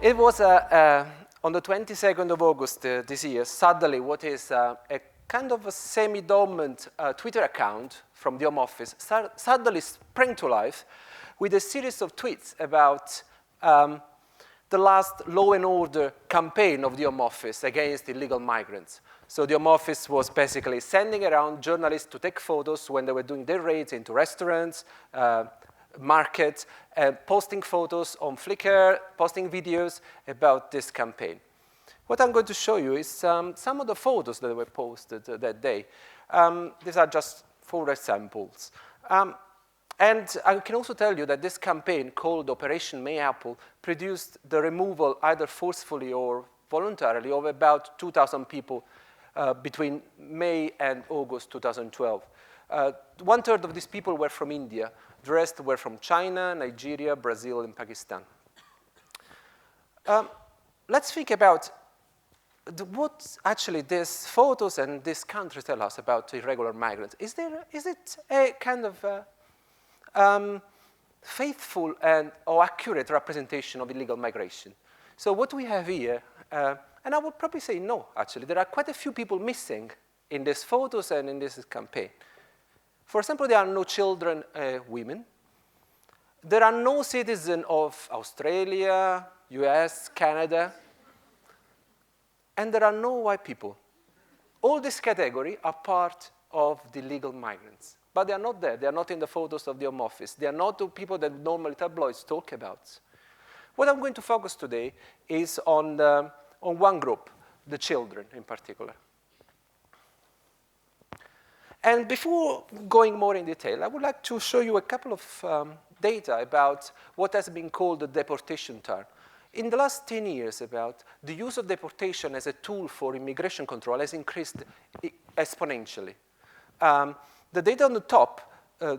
It was on the 22nd of August this year, suddenly what is a kind of a semi-dormant Twitter account from the Home Office suddenly sprang to life with a series of tweets about the last law and order campaign of the Home Office against illegal migrants. So the Home Office was basically sending around journalists to take photos when they were doing their raids into restaurants, markets, posting photos on Flickr, posting videos about this campaign. What I'm going to show you is some of the photos that were posted that day. These are just 4 examples. And I can also tell you that this campaign, called Operation Mayapple, produced the removal, either forcefully or voluntarily, of about 2,000 people between May and August 2012. 1/3 of these people were from India. The rest were from China, Nigeria, Brazil, and Pakistan. Let's think about what actually these photos and these countries tell us about irregular migrants. Is it a kind of faithful or accurate representation of illegal migration? So what we have here, and I would probably say no, actually. There are quite a few people missing in these photos and in this campaign. For example, there are no children, women. There are no citizens of Australia, US, Canada. And there are no white people. All this category are part of the illegal migrants. But they are not there. They are not in the photos of the Home Office. They are not the people that normally tabloids talk about. What I'm going to focus today is on one group, the children in particular. And before going more in detail, I would like to show you a couple of data about what has been called the deportation term. In the last 10 years, about the use of deportation as a tool for immigration control has increased exponentially. The data on the top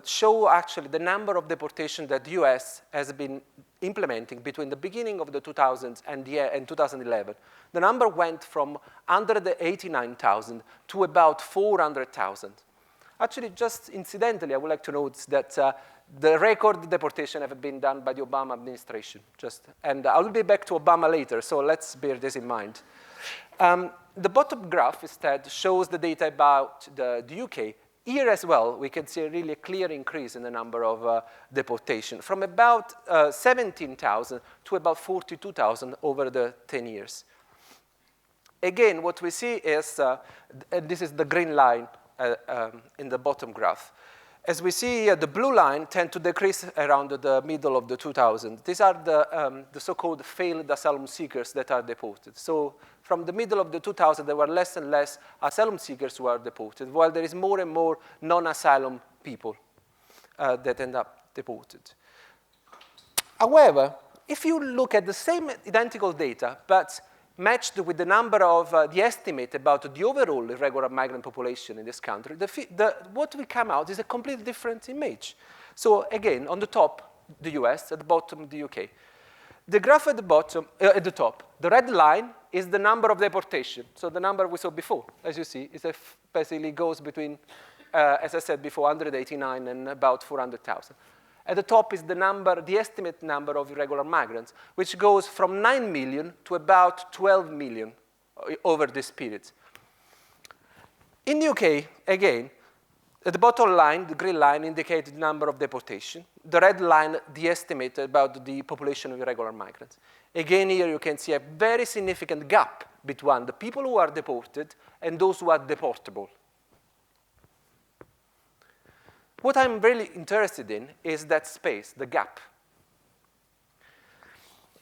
show actually the number of deportations that the US has been implementing between the beginning of the 2000s and 2011. The number went from under the 89,000 to about 400,000. Actually, just incidentally, I would like to note that the record deportation have been done by the Obama administration. And I will be back to Obama later, so let's bear this in mind. The bottom graph instead shows the data about the UK. Here as well, we can see a really clear increase in the number of deportation, from about 17,000 to about 42,000 over the 10 years. Again, what we see is, this is the green line in the bottom graph. As we see here, the blue line tend to decrease around the middle of the 2000s. These are the so-called failed asylum seekers that are deported. So from the middle of the 2000s, there were less and less asylum seekers who are deported, while there is more and more non-asylum people that end up deported. However, if you look at the same identical data, but matched with the number of the estimate about the overall irregular migrant population in this country, what will come out is a completely different image. So again, on the top, the US, at the bottom, the UK. The graph at the bottom, at the top, the red line is the number of deportation. So the number we saw before, as you see, is basically goes between, as I said before, 189 and about 400,000. At the top is the estimate number of irregular migrants, which goes from 9 million to about 12 million over this period. In the UK, again, at the bottom line, the green line indicates the number of deportation. The red line, the estimate about the population of irregular migrants. Again, here you can see a very significant gap between the people who are deported and those who are deportable. What I'm really interested in is that space, the gap.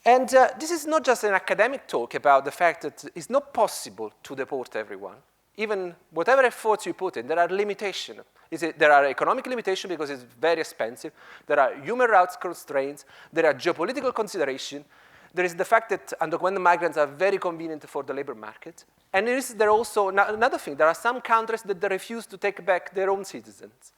And this is not just an academic talk about the fact that it's not possible to deport everyone. Even whatever efforts you put in, there are limitations. There are economic limitations because it's very expensive. There are human rights constraints. There are geopolitical considerations. There is the fact that undocumented migrants are very convenient for the labor market. And there also another thing. There are some countries that they refuse to take back their own citizens.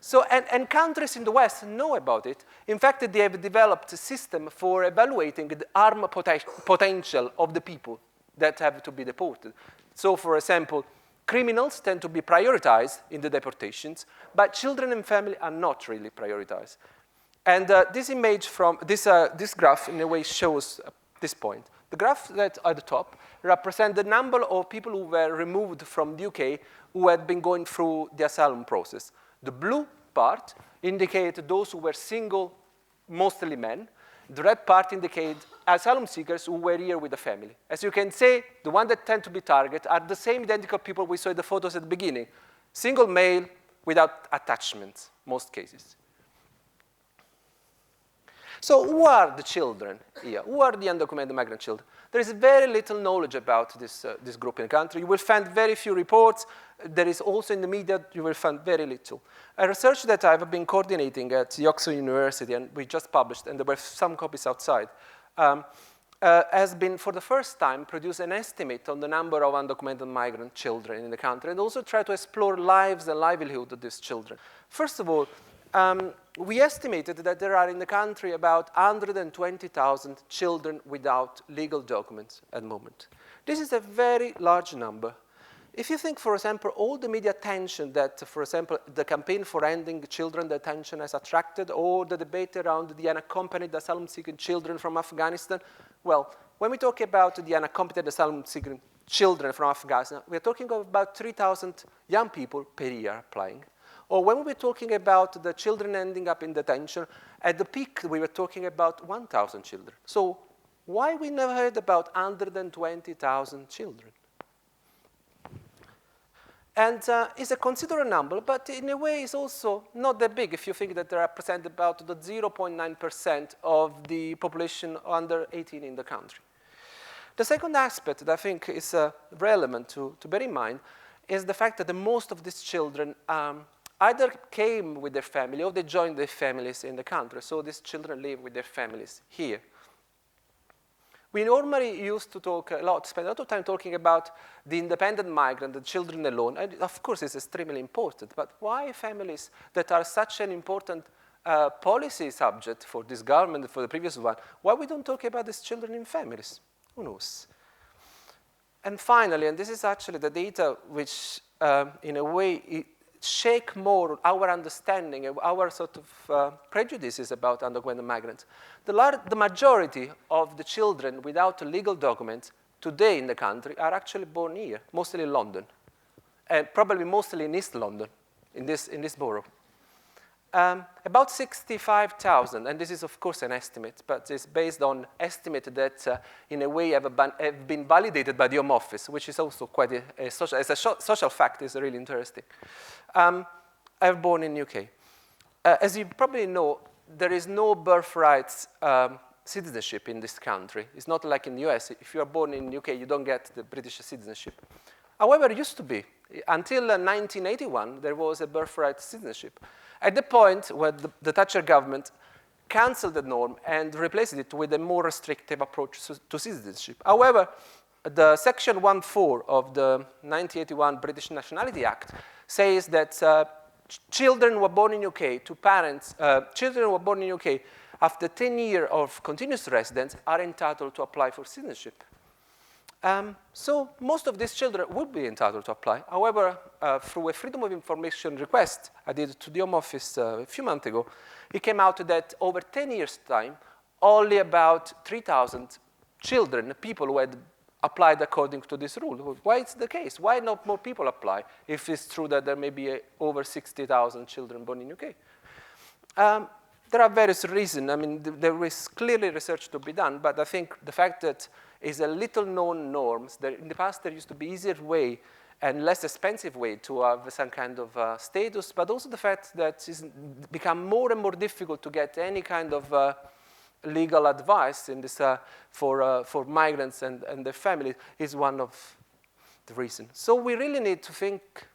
So, and countries in the West know about it. In fact, they have developed a system for evaluating the harm potential of the people that have to be deported. So, for example, criminals tend to be prioritized in the deportations, but children and family are not really prioritized. And this image from this graph, in a way, shows this point. The graph that at the top represents the number of people who were removed from the UK who had been going through the asylum process. The blue part indicates those who were single, mostly men. The red part indicates asylum seekers who were here with a family. As you can see, the ones that tend to be targeted are the same identical people we saw in the photos at the beginning. Single male without attachments, most cases. So who are the children here? Who are the undocumented migrant children? There is very little knowledge about this group in the country. You will find very few reports. There is also in the media, you will find very little. A research that I've been coordinating at Oxford University, and we just published, and there were some copies outside, has been, for the first time, produced an estimate on the number of undocumented migrant children in the country, and also try to explore lives and livelihood of these children. First of all, we estimated that there are in the country about 120,000 children without legal documents at the moment. This is a very large number. If you think, for example, all the media attention that, for example, the campaign for ending children detention has attracted, or the debate around the unaccompanied asylum-seeking children from Afghanistan, well, when we talk about the unaccompanied asylum-seeking children from Afghanistan, we're talking about 3,000 young people per year applying. Or when we were talking about the children ending up in detention, at the peak, we were talking about 1,000 children. So why we never heard about 120,000 children? And it's a considerable number, but in a way it's also not that big if you think that they represent about the 0.9% of the population under 18 in the country. The second aspect that I think is relevant to bear in mind is the fact that most of these children either came with their family or they joined their families in the country. So these children live with their families here. We normally used to talk a lot, spend a lot of time talking about the independent migrant, the children alone. And of course, it's extremely important. But why families that are such an important policy subject for this government, for the previous one, why we don't talk about these children in families? Who knows? And finally, and this is actually the data which, in a way, shake more our understanding of our sort of prejudices about undocumented migrants. The majority of the children without legal documents today in the country are actually born here, mostly in London, and probably mostly in East London, in this borough. About 65,000, and this is of course an estimate, but it's based on estimate that in a way have been validated by the Home Office, which is also quite a social fact, is really interesting. I was born in the UK. As you probably know, there is no birthright citizenship in this country. It's not like in the US. If you are born in the UK, you don't get the British citizenship. However, it used to be. Until 1981, there was a birthright citizenship. At the point where the Thatcher government canceled the norm and replaced it with a more restrictive approach to citizenship. However, the Section 1.4 of the 1981 British Nationality Act says that children who were born in UK to parents, children who were born in UK after 10 years of continuous residence are entitled to apply for citizenship. So most of these children would be entitled to apply. However, through a Freedom of Information request I did to the Home Office a few months ago, it came out that over 10 years' time, only about 3,000 children, people who had applied according to this rule. Why is the case? Why not more people apply if it's true that there may be over 60,000 children born in UK? There are various reasons. I mean, there is clearly research to be done, but I think the fact that it's a little known norms. In the past, there used to be easier way and less expensive way to have some kind of status, but also the fact that it's become more and more difficult to get any kind of legal advice in this, for migrants and their families is one of the reasons. So we really need to think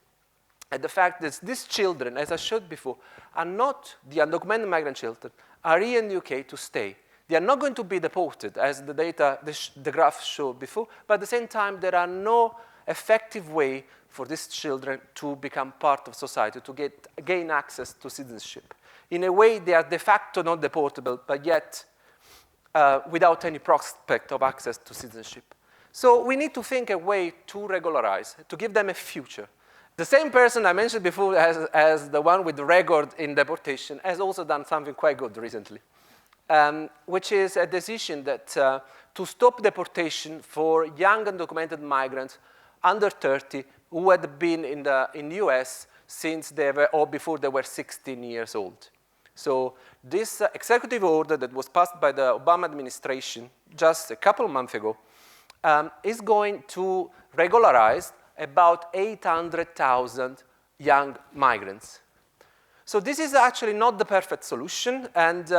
at the fact that these children, as I showed before, are not the undocumented migrant children, are here in the UK to stay. They are not going to be deported, as the data, the graph showed before, but at the same time, there are no effective way for these children to become part of society, to gain access to citizenship. In a way, they are de facto not deportable, but yet without any prospect of access to citizenship. So we need to think a way to regularize, to give them a future. The same person I mentioned before as the one with the record in deportation has also done something quite good recently. which is a decision that to stop deportation for young undocumented migrants under 30 who had been in the US since they were, or before they were 16 years old. So this executive order that was passed by the Obama administration just a couple of months ago is going to regularize about 800,000 young migrants. So this is actually not the perfect solution, and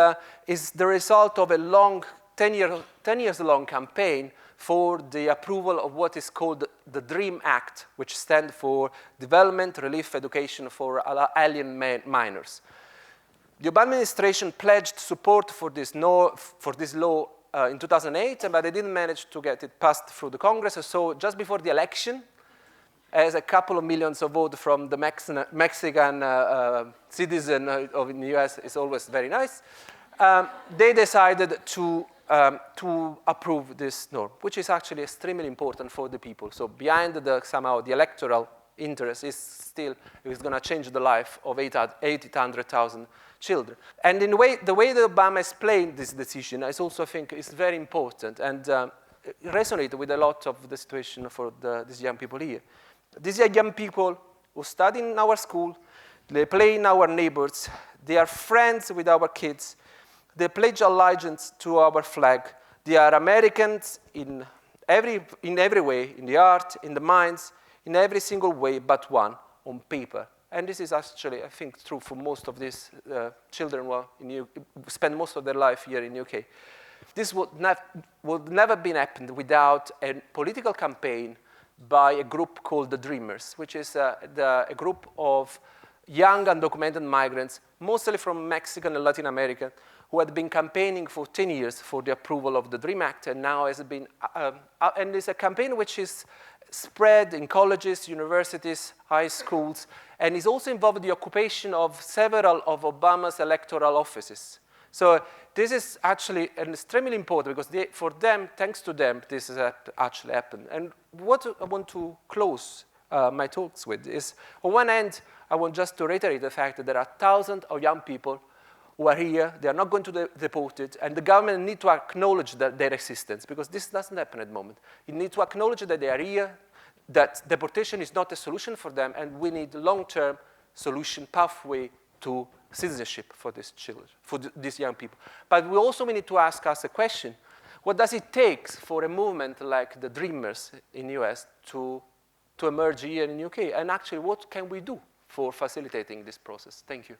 is the result of a long, 10 years long campaign for the approval of what is called the DREAM Act, which stands for Development, Relief, Education for Alien Minors. The Obama administration pledged support for this law in 2008, but they didn't manage to get it passed through the Congress. So just before the election, as a couple of millions of votes from the Mexican citizen of the US is always very nice, they decided to approve this norm, which is actually extremely important for the people. So behind somehow the electoral interest is still, it's going to change the life of 800,000 children. And in the way that Obama explained this decision, I also think is very important and resonated with a lot of the situation for these young people here. These are young people who study in our school, they play in our neighborhoods, they are friends with our kids, they pledge allegiance to our flag, they are Americans in every way, in the art, in the minds, in every single way but one, on paper. And this is actually, I think, true for most of these children who spend most of their life here in the UK. This would never been happened without a political campaign by a group called the Dreamers, which is a group of young undocumented migrants, mostly from Mexican and Latin America, who had been campaigning for 10 years for the approval of the DREAM Act, and now has been, and it's a campaign which is spread in colleges, universities, high schools, and is also involved in the occupation of several of Obama's electoral offices. So this is actually extremely important because for them, thanks to them, this has actually happened. And what I want to close my talks with is, on one end, I want just to reiterate the fact that there are thousands of young people who are here, they are not going to be deported, and the government need to acknowledge their existence, because this doesn't happen at the moment. You need to acknowledge that they are here, that deportation is not a solution for them, and we need long-term solution pathway to citizenship for these children, for these young people. But we also need to ask us a question: what does it take for a movement like the Dreamers in the US to emerge here in the UK? And actually, what can we do for facilitating this process? Thank you.